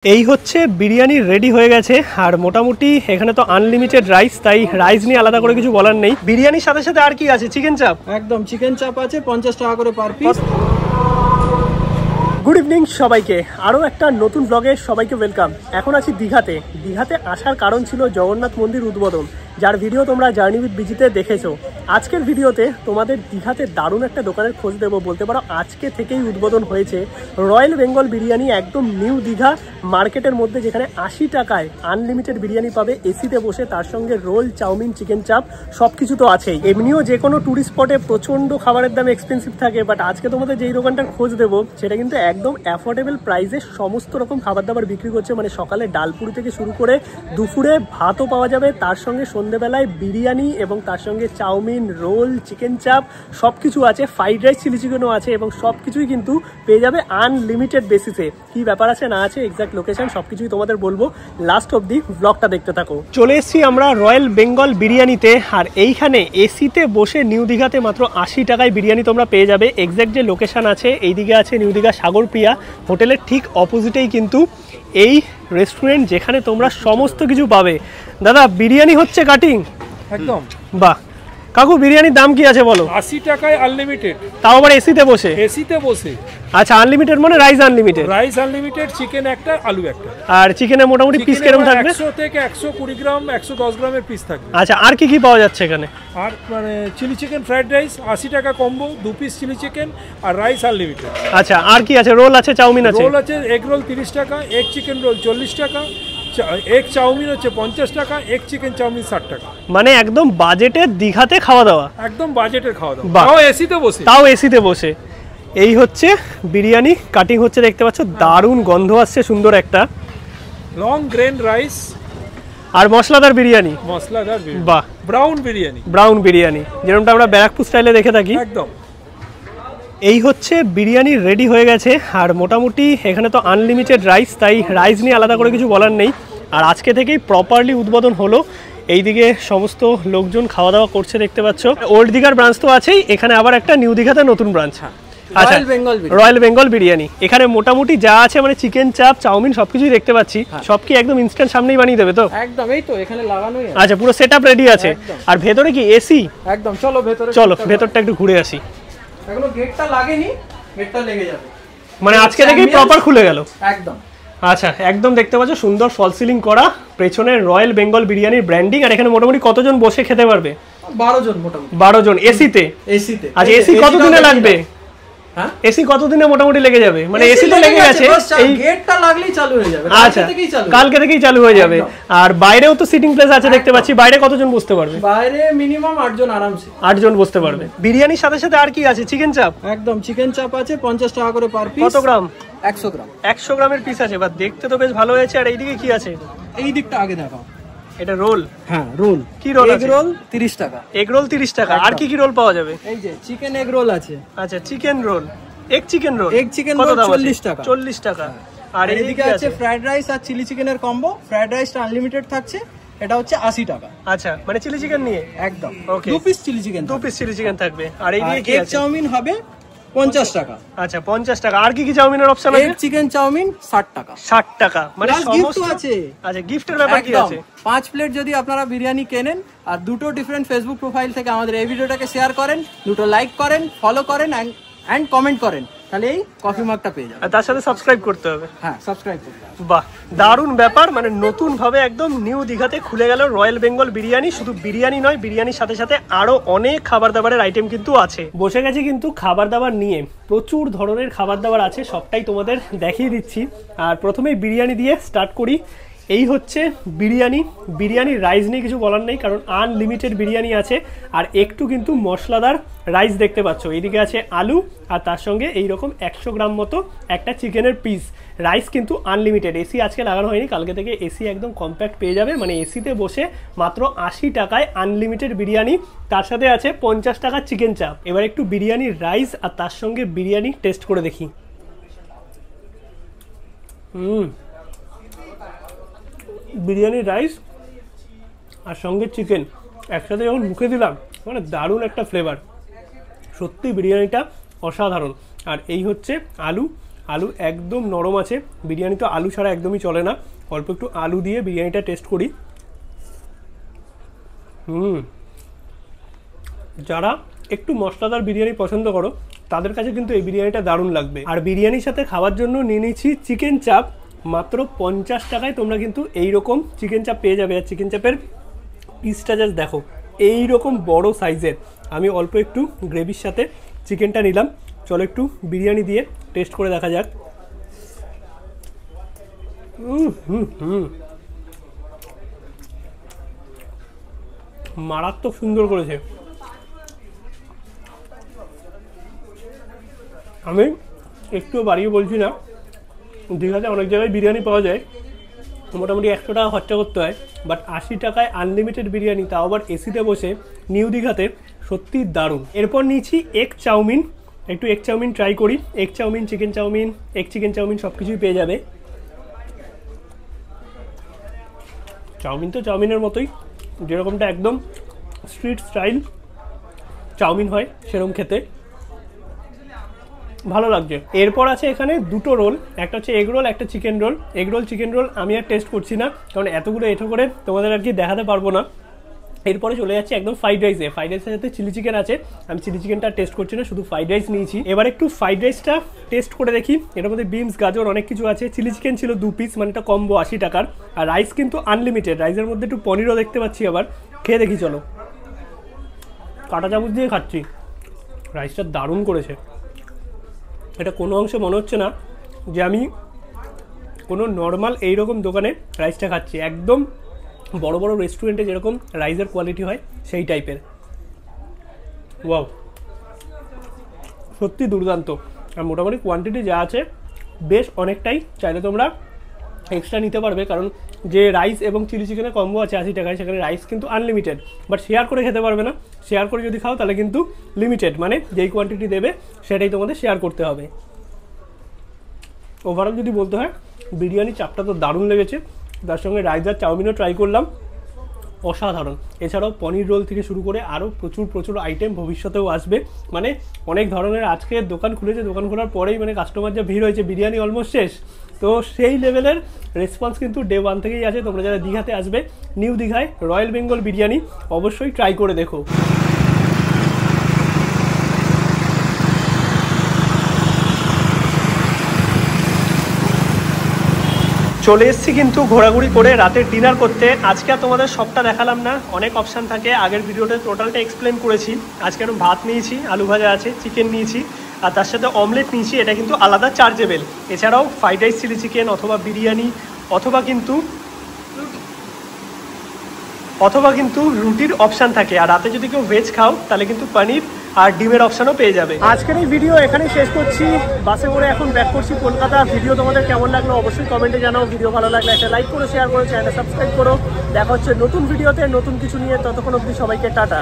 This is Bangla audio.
এই হচ্ছে বিরিয়ানি রেডি হয়ে গেছে আর মোটামুটি এখানে তো আনলিমিটেড রাইস, তাই রাইস নিয়ে আলাদা করে কিছু বলার নেই। বিরিয়ানির সাথে সাথে আর কি আছে? চিকেন চাপ। একদম চিকেন চাপ আছে 50 টাকা করে পার পিস। গুড ইভিনিং সবাইকে, আরও একটা নতুন ব্লগে সবাইকে ওয়েলকাম। এখন আছি দীঘাতে। দীঘাতে আসার কারণ ছিল জগন্নাথ মন্দির উদ্বোধন, যার ভিডিও তোমরা জার্নি উইথ বিজিতে দেখেছো। আজকের ভিডিওতে তোমাদের দীঘাতে দারুণ একটা দোকানের খোঁজ দেবো, বলতে পারো আজকে থেকেই উদ্বোধন হয়েছে রয়্যাল বেঙ্গল বিরিয়ানি, একদম নিউ দীঘা মার্কেটের মধ্যে, যেখানে 80 টাকায় আনলিমিটেড বিরিয়ানি পাবে এসিতে বসে, তার সঙ্গে রোল, চাউমিন, চিকেন চাপ সব কিছু তো আছেই। এমনিও যে কোনো ট্যুরিস্ট স্পটে প্রচণ্ড খাবারের দাম এক্সপেন্সিভ থাকে, বাট আজকে তোমাদের যেই দোকানটার খোঁজ দেবো সেটা কিন্তু একদম অ্যাফোর্ডেবল প্রাইসে সমস্ত রকম খাবার দাবার বিক্রি করছে। মানে সকালে ডালপুরি থেকে শুরু করে দুপুরে ভাতও পাওয়া যাবে, তার সঙ্গে সন্ধ্যেবেলায় বিরিয়ানি এবং তার সঙ্গে চাউমিন, রোল, চিকেন চাপ সব কিছু আছে। ফ্রাইড রাইস, চিলি চিকেনও আছে এবং সব কিছুই কিন্তু পেয়ে যাবে আনলিমিটেড বেসিসে। কি ব্যাপার আছে না আছে, এক্সাক্ট লোকেশন সব কিছুই তোমাদের বলবো, লাস্ট অব্দি ব্লগটা দেখতে থাকো। চলে এসেছি আমরা রয়্যাল বেঙ্গল বিরিয়ানিতে, আর এইখানে এসিতে বসে নিউ দীঘাতে মাত্র 80 টাকায় বিরিয়ানি তোমরা পেয়ে যাবে। এক্সাক্ট যে লোকেশন আছে, এইদিকে আছে নিউ দীঘা সাগরপ্রিয়া হোটেলের ঠিক অপোজিটেই কিন্তু এই রেস্টুরেন্ট, যেখানে তোমরা সমস্ত কিছু পাবে। দাদা, বিরিয়ানি হচ্ছে কাটিং একদম। বাহ কাকু, বিরিয়ানির দাম কি আছে বলো? 80 টাকায় আনলিমিটেড, তাও আবার এসিতে বসে। এসিতে বসে। আচ্ছা, আনলিমিটেড মানে rice unlimited? Rice unlimited, chicken একটা, আলু একটা। আর চিকেনে মোটামুটি পিস কিরকম থাকবে? 100 থেকে 120 গ্রাম, 110 গ্রামের পিস থাকবে। আচ্ছা, আর কি কি পাওয়া যাচ্ছে এখানে? আর মানে চিলি চিকেন ফ্রাইড রাইস 80 টাকা কম্বো, 2 পিস চিলি চিকেন আর রাইস আনলিমিটেড। আচ্ছা, আর কি আছে? রোল আছে, চাউমিন আছে? রোল আছে, এগ রোল 30 টাকা, এগ চিকেন রোল 40 টাকা, এগ চাউমিন হচ্ছে 50 টাকা, এগ চিকেন চাউমিন 60 টাকা। মানে একদম বাজেটের দীঘাতে খাওয়া দাওয়া। একদম বাজেটের খাওয়া দাওয়া, তাও এসিতে বসে। তাও এসিতে বসে। এই হচ্ছে বিরিয়ানি কাটিং হচ্ছে, দেখতে পাচ্ছ, দারুণ গন্ধ আসছে, সুন্দর একটা লং গ্রেন রাইস আর মশলাদার বিরিয়ানি। মশলাদার বিরিয়ানি, বাহ, ব্রাউন বিরিয়ানি। ব্রাউন বিরিয়ানি যেরকমটা আমরা ব্যারাকপুর স্টাইলে দেখে থাকি। একদম। এই হচ্ছে বিরিয়ানি রেডি হয়ে গেছে, আর মোটামুটি এখানে তো আনলিমিটেড রাইস, তাই রাইস নিয়ে আলাদা করে কিছু বলার নেই। আর আজকে থেকেই প্রপারলি উদ্বোধন হলো। এইদিকে সমস্ত লোকজন খাওয়া দাওয়া করছে, দেখতে পাচ্ছ। ওল্ড দীঘার ব্রাঞ্চ তো আছেই, এখানে আবার একটা নিউ দীঘাতে নতুন ব্রাঞ্চ। আচ্ছা, রয়্যাল বেঙ্গল বিরিয়ানি। এখানে মোটামুটি যা আছে, মানে চিকেন চাপ, চাউমিন সবকিছুই দেখতে পাচ্ছি। সব কি একদম ইনস্ট্যান্ট সামনেই বানিয়ে দেবে তো? একদম, এই তো এখানে লাগানোই আছে। আচ্ছা, পুরো সেটআপ রেডি আছে। আর ভেতরে কি এসি? একদম। চলো ভেতরে, চলো ভেতরটা একটু ঘুরে আসি। এখনো গেটটা লাগেনি, গেটটা লেগে যাবে। মানে আজকে থেকেই প্রপার খুলে গেল একদম। আচ্ছা, একদম দেখতে পাচ্ছ সুন্দর ফল সিলিং করা, পেছনে রয়্যাল বেঙ্গল বিরিয়ানির ব্র্যান্ডিং। আর এখানে মোটামুটি কতজন বসে খেতে পারবে? 12 জন মোটামুটি। 12 জন এসিতে? এসিতে। আচ্ছা, এসি কতদিনে লাগবে? হ্যাঁ, এসি কতদিনে মোটামুটি লেগে যাবে? মানে এসি তো লেগে গেছে, এই গেটটা লাগলেই চালু হয়ে যাবে। আচ্ছা, কালকে থেকেই চালু হয়ে যাবে। আর বাইরেও তো সিটিং প্লেস আছে দেখতে পাচ্ছি, বাইরে কতজন বসতে পারবে? বাইরে মিনিমাম 8 জন আরামসে। 8 জন বসতে পারবে। বিরিয়ানির সাথে সাথে আর কি আছে? চিকেন চাপ। একদম, চিকেন চাপ আছে 50 টাকা করে পার পিস। কত গ্রাম? 100 গ্রাম। 100 গ্রামের পিস আছে। বা দেখতে তো বেশ ভালো হয়েছে। আর এইদিকে কি আছে? এই দিকটা আগে দেখাও। এটা রোল? হ্যাঁ, রোল। কি রোল আছে? এগ রোল 30 টাকা। এগ রোল 30 টাকা। আর কি কি রোল পাওয়া যাবে? এই যে চিকেন এগ রোল আছে। আচ্ছা, chicken roll, egg chicken roll. Egg chicken roll 40 টাকা। 40 টাকা। আর এইদিকে আছে ফ্রাইড রাইস আর চিলি চিকেনের কম্বো। ফ্রাইড রাইসটা আনলিমিটেড থাকছে, এটা হচ্ছে 80 টাকা। আচ্ছা, মানে চিলি চিকেন নিয়ে? একদম। Okay, 2 piece chilli chicken, 2 piece chilli chicken থাকবে। আর এইদিকে কি আছে? এগ চাউমিন হবে 50 টাকা। আচ্ছা, 50 টাকা। আর কি কি চাউমিনের অপশন আছে? এগ চিকেন চাউমিন 60 টাকা। 60 টাকা, মানে সমস্ত আছে। আচ্ছা, গিফটের ব্যাপার কি আছে? 5 প্লেট যদি আপনারা বিরিয়ানি কেনেন আর দুটো ডিফারেন্ট ফেসবুক প্রোফাইল থেকে আমাদের এই ভিডিওটাকে শেয়ার করেন, দুটো লাইক করেন, ফলো করেন এন্ড কমেন্ট করেন, তাহলে এই কফি মাগটা পেয়ে যাবেন। আর তার সাথে সাবস্ক্রাইব করতে হবে। হ্যাঁ, সাবস্ক্রাইব করতে হবে। বাহ, দারুণ ব্যাপার। মানে নতুন ভাবে একদম নিউ দীঘাতে খুলে গেল রয়্যাল বেঙ্গল বিরিয়ানি। শুধু বিরিয়ানি নয়, বিরিয়ানির সাথে সাথে আরো অনেক খাবার দাবারের আইটেম কিন্তু আছে। বসে গেছি কিন্তু খাবার দাবার নিয়ে, প্রচুর ধরনের খাবার দাবার আছে, সবটাই তোমাদের দেখিয়ে দিচ্ছি। আর প্রথমেই বিরিয়ানি দিয়ে স্টার্ট করি। এই হচ্ছে বিরিয়ানি। বিরিয়ানির রাইস নিয়ে কিছু বলার নেই, কারণ আনলিমিটেড বিরিয়ানি আছে। আর একটু কিন্তু মশলাদার রাইস দেখতে পাচ্ছ। এইদিকে আছে আলু, আর তার সঙ্গে এইরকম 100 গ্রাম মতো একটা চিকেনের পিস। রাইস কিন্তু আনলিমিটেড। এসি আজকে লাগানো হয়নি, কালকে থেকে এসি একদম কম্প্যাক্ট পেয়ে যাবে। মানে এসিতে বসে মাত্র 80 টাকায় আনলিমিটেড বিরিয়ানি, তার সাথে আছে 50 টাকার চিকেন চাপ। এবার একটু বিরিয়ানির রাইস আর তার সঙ্গে বিরিয়ানি টেস্ট করে দেখি। বিরিয়ানির রাইস আর সঙ্গে চিকেন একসাথে যখন মুখে দিলাম, মানে দারুণ একটা ফ্লেভার। সত্যি বিরিয়ানিটা অসাধারণ। আর এই হচ্ছে আলু আলু একদম নরম আছে। বিরিয়ানি তো আলু ছাড়া একদমই চলে না। অল্প একটু আলু দিয়ে বিরিয়ানিটা টেস্ট করি। যারা একটু মশলাদার বিরিয়ানি পছন্দ করো তাদের কাছে কিন্তু এই বিরিয়ানিটা দারুণ লাগবে। আর বিরিয়ানির সাথে খাওয়ার জন্য নিয়ে নিচ্ছি চিকেন চাপ। মাত্র 50 টাকায় তোমরা কিন্তু এইরকম চিকেন চাপ পেয়ে যাবে। আর চিকেন চাপের পিসটা জাস্ট দেখো, এইরকম বড় সাইজের। আমি অল্প একটু গ্রেভির সাথে চিকেনটা নিলাম। চলো একটু বিরিয়ানি দিয়ে টেস্ট করে দেখা যাক। মারাত্মক সুন্দর করেছে। আমি একটু বাড়িয়ে বলছি না, দীঘাতে অনেক জায়গায় বিরিয়ানি পাওয়া যায়, মোটামুটি 100 টাকা খরচা করতে হয়, বাট 80 টাকায় আনলিমিটেড বিরিয়ানি, তাও আবার এসিতে বসে নিউ দীঘাতে, সত্যি দারুণ। এরপর নিয়েছি এগ চাউমিন। একটু এগ চাউমিন ট্রাই করি। Egg chow mein, chicken chow mein, egg chicken chow mein সব কিছুই পেয়ে যাবে। চাউমিন তো চাউমিনের মতোই, যেরকমটা একদম স্ট্রিট স্টাইল চাউমিন হয় সেরকম খেতে ভালো লাগছে। এরপর আছে এখানে দুটো রোল, একটা হচ্ছে এগ রোল, একটা chicken roll. Egg roll chicken roll আমি আর টেস্ট করছি না, কারণ এতগুলো এঠো করে তোমাদের আর কি দেখাতে পারবো না। এরপরে চলে যাচ্ছে একদম ফ্রাইড রাইসে। ফ্রাইড রাইসের সাথে চিলি চিকেন আছে। আমি চিলি চিকেনটা টেস্ট করছি না, শুধু ফ্রাইড রাইস নিয়েছি। এবার একটু ফ্রাইড রাইসটা টেস্ট করে দেখি। এটার মধ্যে বিনস, গাজর অনেক কিছু আছে। চিলি চিকেন ছিল 2 পিস, মানে এটা কম্বো 80 টাকার। আর রাইস কিন্তু আনলিমিটেড। রাইসের মধ্যে একটু পনিরও দেখতে পাচ্ছি। আবার খেয়ে দেখি, চলো। কাঁটা চামচ দিয়ে খাচ্ছি। রাইসটা দারুণ করেছে। এটা কোনো অংশে মনে হচ্ছে না যে আমি কোনো নর্মাল এইরকম দোকানে রাইসটা খাচ্ছি। একদম বড় বড় রেস্টুরেন্টে যেরকম রাইসের কোয়ালিটি হয় সেই টাইপের। ওয়াও, সত্যি দুর্দান্ত। আর মোটামুটি কোয়ান্টিটি যা আছে বেশ অনেকটাই। চাইলে তোমরা এক্সট্রা নিতে পারবে, কারণ যে রাইস এবং চিলি চিকেনের কম্বো আছে 80 টাকায়, সেখানে রাইস কিন্তু আনলিমিটেড, বাট শেয়ার করে খেতে পারবে না। শেয়ার করে যদি খাও তাহলে কিন্তু লিমিটেড, মানে যেই কোয়ান্টিটি দেবে সেটাই তোমাদের শেয়ার করতে হবে। ওভারঅল যদি বলতে হয়, বিরিয়ানি চাপটা তো দারুণ লেগেছে। তার সঙ্গে রাইস আর চাউমিনও ট্রাই করলাম, অসাধারণ। এছাড়াও পনির রোল থেকে শুরু করে আরও প্রচুর আইটেম ভবিষ্যতেও আসবে। মানে অনেক ধরনের আজকে দোকান খুলেছে, দোকান খোলার পরেই মানে কাস্টমার যা ভিড় হয়েছে, বিরিয়ানি অলমোস্ট শেষ। তো সেই লেভেলের রেসপন্স কিন্তু ডে 1 থেকেই আছে। তোমরা যারা দীঘাতে আসবে, নিউ দীঘায় রয়্যাল বেঙ্গল বিরিয়ানি অবশ্যই ট্রাই করে দেখো। চলে এসেছি কিন্তু ঘোরাঘুরি করে রাতের ডিনার করতে। আজকে আর তোমাদের সবটা দেখালাম না, অনেক অপশান থাকে। আগের ভিডিওতে টোটালটা এক্সপ্লেন করেছি। আজকে আমি ভাত নিয়েছি, আলু ভাজা আছে, চিকেন নিয়েছি, আর তার সাথে অমলেট নিয়েছি। এটা কিন্তু আলাদা চার্জেবল। এছাড়াও ফ্রাইড রাইস, চিলি চিকেন অথবা বিরিয়ানি অথবা কিন্তু রুটির অপশান থাকে। আর রাতে যদি কেউ ভেজ খাও তাহলে কিন্তু পনির আর ডিমের অপশানও পেয়ে যাবে। আজকের এই ভিডিও এখানে শেষ করছি। বাসে করে এখন ব্যাক করছি কলকাতা। ভিডিও তোমাদের কেমন লাগলো অবশ্যই কমেন্টে জানাও। ভিডিও ভালো লাগলে একটা লাইক করো, শেয়ার করো, চ্যানেলটা সাবস্ক্রাইব করো। দেখা হচ্ছে নতুন ভিডিওতে নতুন কিছু নিয়ে। ততক্ষণ অবধি সবাইকে টাটা।